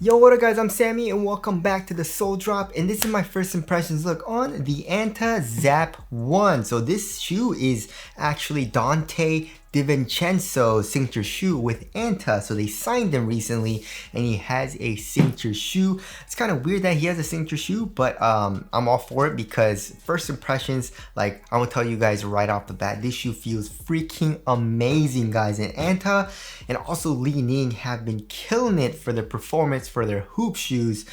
Yo, what up guys, I'm Sammy and welcome back to the Soul Drop, and this is my first impressions look on the Anta Zap 1. So this shoe is actually Donte Divincenzo signature shoe with Anta. So they signed him recently and he has a signature shoe. It's kind of weird that he has a signature shoe, but I'm all for it because first impressions, like I'm gonna tell you guys right off the bat, this shoe feels freaking amazing, guys. And Anta and also Li Ning have been killing it for their performance for their hoop shoes.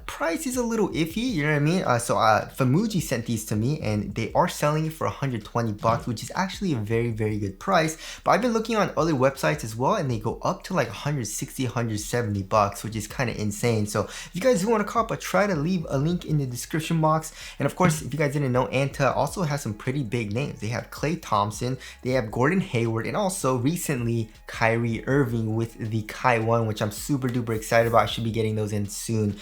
Price is a little iffy, you know what I mean? Famuji sent these to me and they are selling it for 120 bucks, which is actually a very good price. But I've been looking on other websites as well and they go up to like 160, 170 bucks, which is kind of insane. So if you guys do want to cop, I try to leave a link in the description box. And of course, if you guys didn't know, Anta also has some pretty big names. They have Klay Thompson, they have Gordon Hayward, and also recently Kyrie Irving with the Kai 1, which I'm super duper excited about. I should be getting those in soon.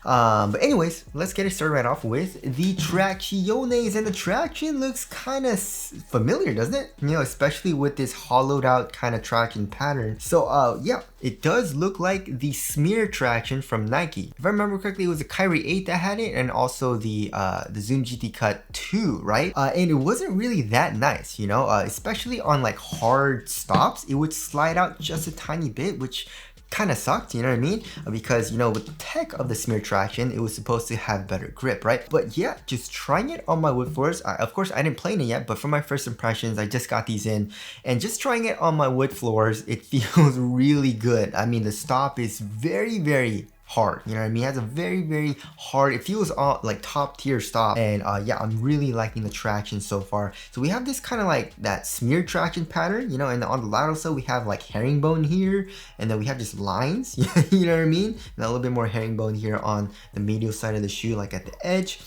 But anyways, let's get it started right off with the tracciones, and the traction looks kind of familiar, doesn't it? You know, especially with this hollowed out kind of traction pattern. So yeah, it does look like the smear traction from Nike. If I remember correctly, it was the Kyrie 8 that had it, and also the Zoom GT Cut 2, right? And it wasn't really that nice, you know, especially on like hard stops, it would slide out just a tiny bit, which kind of sucked, you know what I mean? Because, you know, with the tech of the smear traction, it was supposed to have better grip, right? But yeah, just trying it on my wood floors. Of course, I didn't play in it yet, but for my first impressions, I just got these in, and just trying it on my wood floors, it feels really good. I mean, the stop is very hard, you know what I mean? It has a very hard, it feels like top tier stop, and yeah, I'm really liking the traction so far. So we have this kind of like that smear traction pattern, you know, and on the lateral side we have like herringbone here, and then we have just lines, you know what I mean? And a little bit more herringbone here on the medial side of the shoe, like at the edge.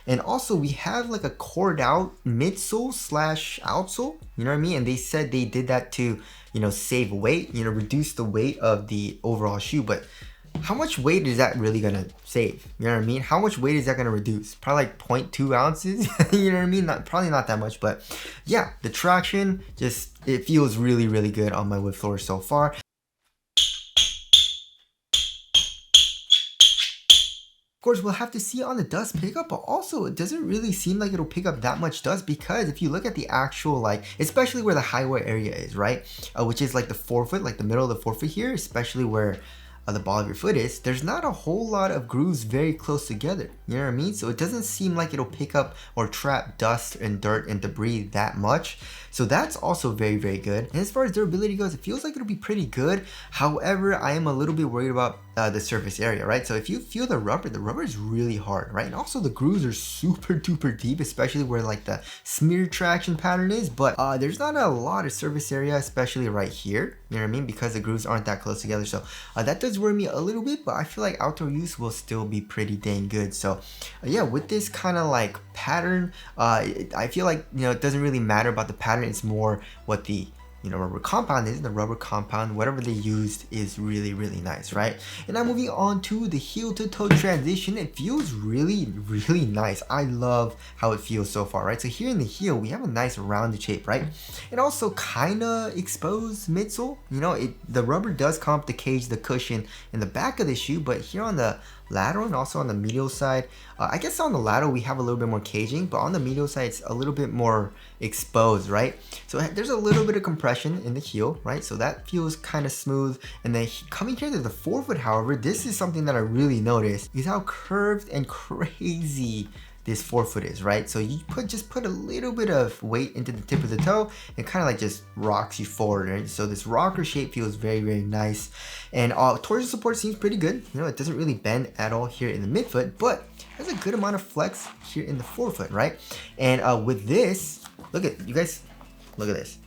And also we have like a cored out midsole slash outsole, you know what I mean? And they said they did that to, you know, save weight, you know, reduce the weight of the overall shoe. But how much weight is that really gonna save? You know what I mean? How much weight is that gonna reduce? Probably like 0.2 ounces. You know what I mean? Probably not that much, but yeah, the traction just, it feels really good on my wood floor so far. Of course, we'll have to see on the dust pickup, but also it doesn't really seem like it'll pick up that much dust, because if you look at the actual, like, especially where the high wear area is, right? Which is like the forefoot, like the middle of the forefoot here, especially where the ball of your foot is, there's not a whole lot of grooves very close together, you know what I mean? So it doesn't seem like it'll pick up or trap dust and dirt and debris that much. So that's also very good. And as far as durability goes, it feels like it'll be pretty good. However, I am a little bit worried about the surface area, right? So if you feel the rubber is really hard, right? And also the grooves are super duper deep, especially where like the smear traction pattern is, but there's not a lot of surface area, especially right here, you know what I mean? Because the grooves aren't that close together. So that does worry me a little bit, but I feel like outdoor use will still be pretty dang good. So yeah, with this kind of like pattern, I feel like, you know, it doesn't really matter about the pattern. It's more what the, you know, rubber compound is. The rubber compound, whatever they used, is really nice, right? And now moving on to the heel to toe transition, it feels really nice. I love how it feels so far, right? So here in the heel, we have a nice rounded shape, right? And also kind of exposed midsole. You know, the rubber does come up to cage the cushion in the back of the shoe, but here on the lateral and also on the medial side, I guess on the lateral we have a little bit more caging, but on the medial side it's a little bit more exposed, right? So there's a little bit of compression in the heel, right? So that feels kind of smooth. And then coming here to the forefoot, however, this is something that I really noticed, is how curved and crazy this forefoot is, right? So you just put a little bit of weight into the tip of the toe and kind of like just rocks you forward, right? So this rocker shape feels very nice. And torsion support seems pretty good. You know, it doesn't really bend at all here in the midfoot, but has a good amount of flex here in the forefoot, right? And with this, look at, you guys, look at this.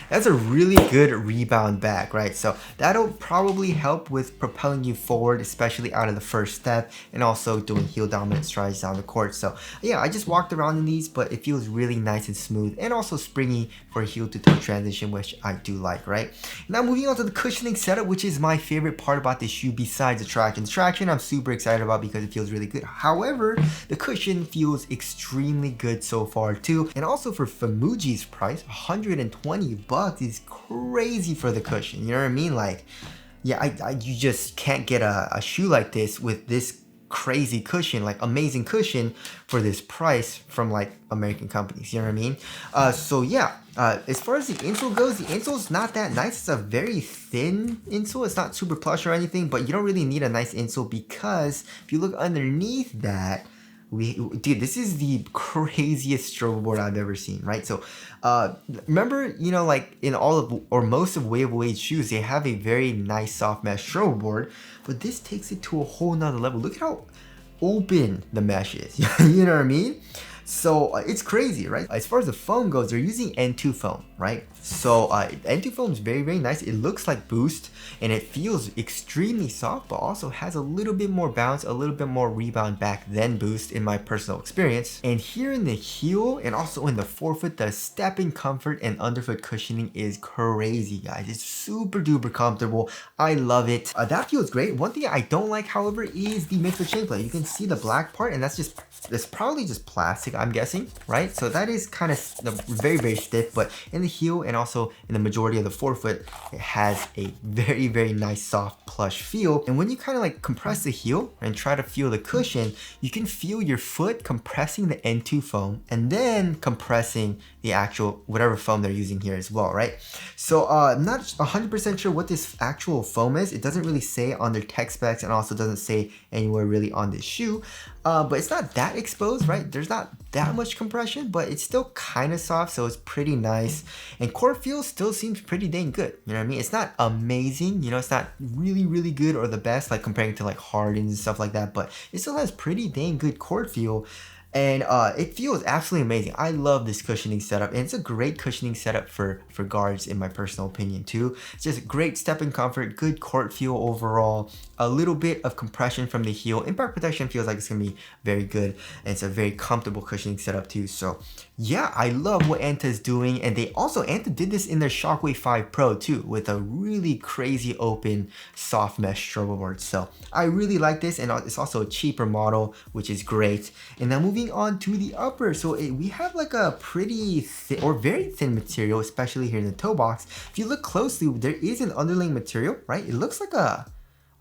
That's a really good rebound back, right? So that'll probably help with propelling you forward, especially out of the first step, and also doing heel dominant strides down the court. So yeah, I just walked around in these, but it feels really nice and smooth and also springy for a heel to toe transition, which I do like, right? Now moving on to the cushioning setup, which is my favorite part about this shoe besides the traction. The traction I'm super excited about because it feels really good. However, the cushion feels extremely good so far too. And also for Famuji's price, 120 bucks is crazy for the cushion, you know what I mean? Like, yeah, you just can't get a shoe like this with this crazy cushion, like amazing cushion for this price from like American companies, you know what I mean? So yeah, as far as the insole goes, the insole's not that nice. It's a very thin insole. It's not super plush or anything, but you don't really need a nice insole because if you look underneath that, dude, this is the craziest strobo board I've ever seen, right? So remember, you know, like in all of or most of Wave Wade's shoes, they have a very nice soft mesh strobo board, but this takes it to a whole nother level. Look at how open the mesh is. You know what I mean? So it's crazy, right? As far as the foam goes, they're using N2 foam, right? So N2 foam is very, very nice. It looks like Boost and it feels extremely soft, but also has a little bit more bounce, a little bit more rebound back than Boost in my personal experience. And here in the heel and also in the forefoot, the stepping comfort and underfoot cushioning is crazy, guys. It's super duper comfortable. I love it. That feels great. One thing I don't like, however, is the midfoot chain plate. You can see the black part, and that's probably just plastic, I'm guessing, right? So that is kind of very, very stiff, but in the heel and also in the majority of the forefoot, it has a very, very nice soft plush feel. And when you kind of like compress the heel and try to feel the cushion, you can feel your foot compressing the N2 foam and then compressing the actual whatever foam they're using here as well, right? So I'm not 100% sure what this actual foam is. It doesn't really say on their tech specs and also doesn't say anywhere really on this shoe. But it's not that exposed, right? There's not that much compression, but it's still kind of soft, so it's pretty nice. And core feel still seems pretty dang good. You know what I mean? It's not amazing, you know, it's not really, really good or the best, like comparing to like Hardens and stuff like that, but it still has pretty dang good core feel. And it feels absolutely amazing. I love this cushioning setup, and it's a great cushioning setup for guards in my personal opinion too. It's just great stepping comfort, good court feel overall, a little bit of compression from the heel. Impact protection feels like it's gonna be very good, and it's a very comfortable cushioning setup too. So yeah, I love what Anta is doing, and Anta did this in their Shockwave 5 Pro too, with a really crazy open soft mesh strobo board. So I really like this, and it's also a cheaper model, which is great. And now moving on to the upper, so we have like a pretty thin or very thin material, especially here in the toe box. If you look closely, there is an underlaying material, right? It looks like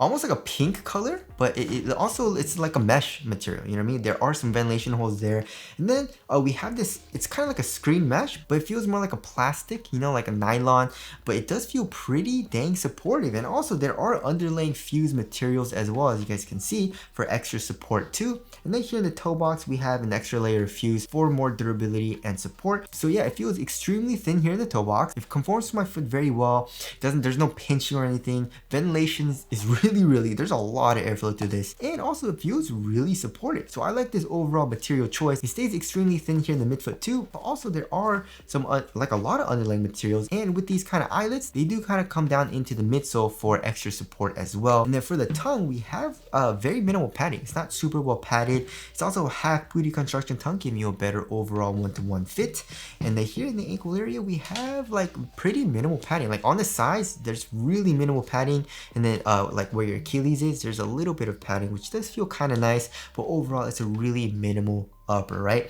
almost like a pink color, but it's like a mesh material, you know what I mean? There are some ventilation holes there. And then we have this, it's kind of like a screen mesh, but it feels more like a plastic, you know, like a nylon, but it does feel pretty dang supportive. And also there are underlaying fused materials as well, as you guys can see, for extra support too. And then here in the toe box, we have an extra layer of fuse for more durability and support. So yeah, it feels extremely thin here in the toe box. It conforms to my foot very well. There's no pinching or anything. Ventilation is really, there's a lot of airflow to this, and also it feels really supportive. So I like this overall material choice. It stays extremely thin here in the midfoot too, but also there are some like a lot of underlaying materials, and with these kind of eyelets, they do kind of come down into the midsole for extra support as well. And then for the tongue, we have very minimal padding. It's not super well padded. It's also a half booty construction tongue, giving you a better overall one-to-one fit. And then here in the ankle area, we have like pretty minimal padding. Like on the sides, there's really minimal padding, and then like where your Achilles is, there's a little bit of padding, which does feel kind of nice, but overall it's a really minimal upper, right?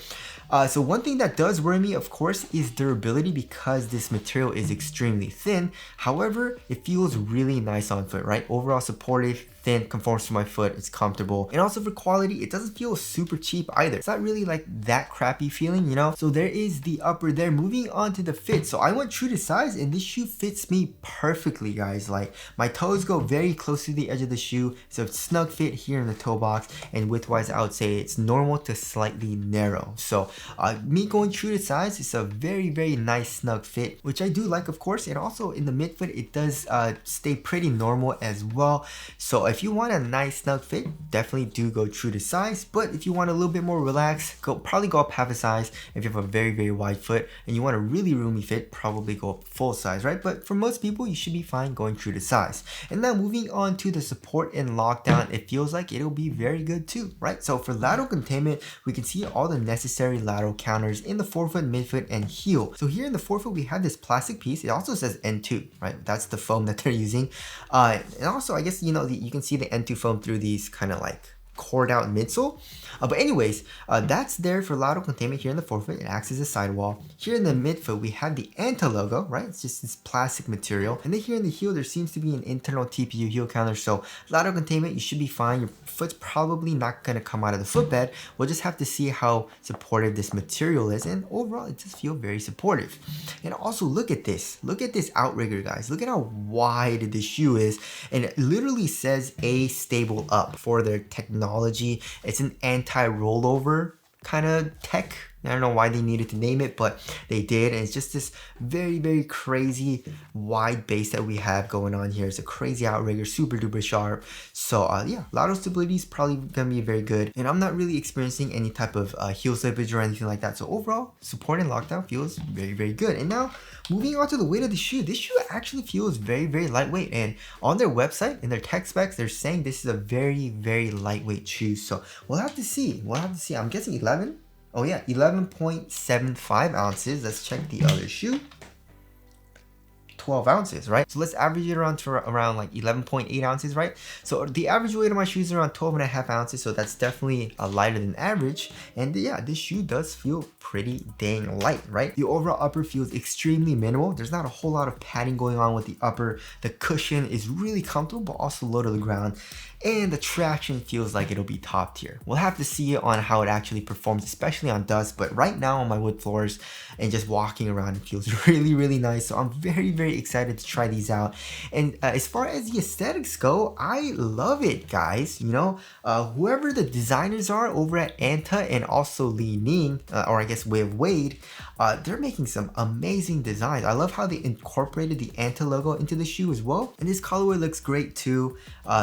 So one thing that does worry me, of course, is durability, because this material is extremely thin. However, it feels really nice on foot, right? Overall supportive, thin, conforms to my foot, it's comfortable. And also for quality, it doesn't feel super cheap either. It's not really like that crappy feeling, you know? So there is the upper there. Moving on to the fit. So I went true to size, and this shoe fits me perfectly, guys. Like my toes go very close to the edge of the shoe. So it's snug fit here in the toe box, and width-wise, I would say it's normal to slightly narrow. So me going true to size, it's a very, very nice snug fit, which I do like, of course. And also in the midfoot, it does stay pretty normal as well. So if you want a nice snug fit, definitely do go true to size. But if you want a little bit more relaxed, probably go up half a size. If you have a very, very wide foot and you want a really roomy fit, probably go up full size, right? But for most people, you should be fine going true to size. And now moving on to the support and lockdown, it feels like it'll be very good too, right? So for lateral containment, we can see all the necessary lateral counters in the forefoot, midfoot, and heel. So here in the forefoot, we have this plastic piece. It also says N2, right? That's the foam that they're using. And also, I guess, you know, you can see the N2 foam through these kind of like cored out midsole. But anyways, that's there for lateral containment here in the forefoot. It acts as a sidewall. Here in the midfoot, we have the Anta logo, right? It's just this plastic material. And then here in the heel, there seems to be an internal TPU heel counter. So lateral containment, you should be fine. Your foot's probably not going to come out of the footbed. We'll just have to see how supportive this material is. And overall, it does feel very supportive. And also look at this. Look at this outrigger, guys. Look at how wide the shoe is. And it literally says A stable up for their technology. It's an anti-rollover kind of tech. I don't know why they needed to name it, but they did. And it's just this very, very crazy wide base that we have going on here. It's a crazy outrigger, super duper sharp. So yeah, lateral stability is probably gonna be very good. And I'm not really experiencing any type of heel slippage or anything like that. So overall, support and lockdown feels very, very good. And now moving on to the weight of the shoe. This shoe actually feels very, very lightweight. And on their website, in their tech specs, they're saying this is a very, very lightweight shoe. So we'll have to see. We'll have to see. I'm guessing 11. Oh yeah, 11.75 ounces. Let's check the other shoe. 12 ounces, right? So let's average it around to around like 11.8 ounces, right? So the average weight of my shoes is around 12.5 ounces, so that's definitely lighter than average. And yeah, this shoe does feel pretty dang light, right? The overall upper feels extremely minimal. There's not a whole lot of padding going on with the upper. The cushion is really comfortable, but also low to the ground. And the traction feels like it'll be top tier. We'll have to see on how it actually performs, especially on dust, but right now on my wood floors and just walking around, it feels really, really nice. So I'm very, very excited to try these out. And as far as the aesthetics go, I love it, guys. You know, whoever the designers are over at Anta and also Li Ning, or I guess Wade, they're making some amazing designs. I love how they incorporated the Anta logo into the shoe as well. And this colorway looks great too.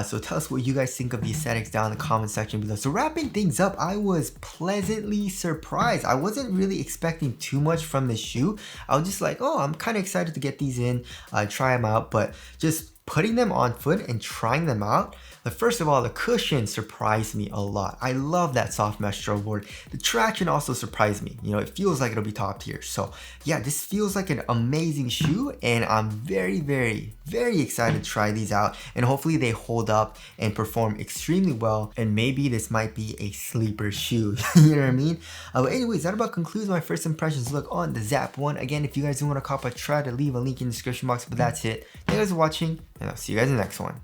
So tell us what you guys think of the aesthetics down in the comment section below. So wrapping things up, I was pleasantly surprised. I wasn't really expecting too much from this shoe. I was just like, oh, I'm kind of excited to get these in, try them out, but just putting them on foot and trying them out, first of all, the cushion surprised me a lot. I love that soft mesh stroke board. The traction also surprised me. You know, it feels like it'll be top tier. So yeah, this feels like an amazing shoe, and I'm very, very, very excited to try these out, and hopefully they hold up and perform extremely well, and maybe this might be a sleeper shoe. You know what I mean? But anyways, that about concludes my first impressions look on the Zap 1. Again, if you guys do want to cop, I try to leave a link in the description box, but that's it. Thank you guys for watching, and I'll see you guys in the next one.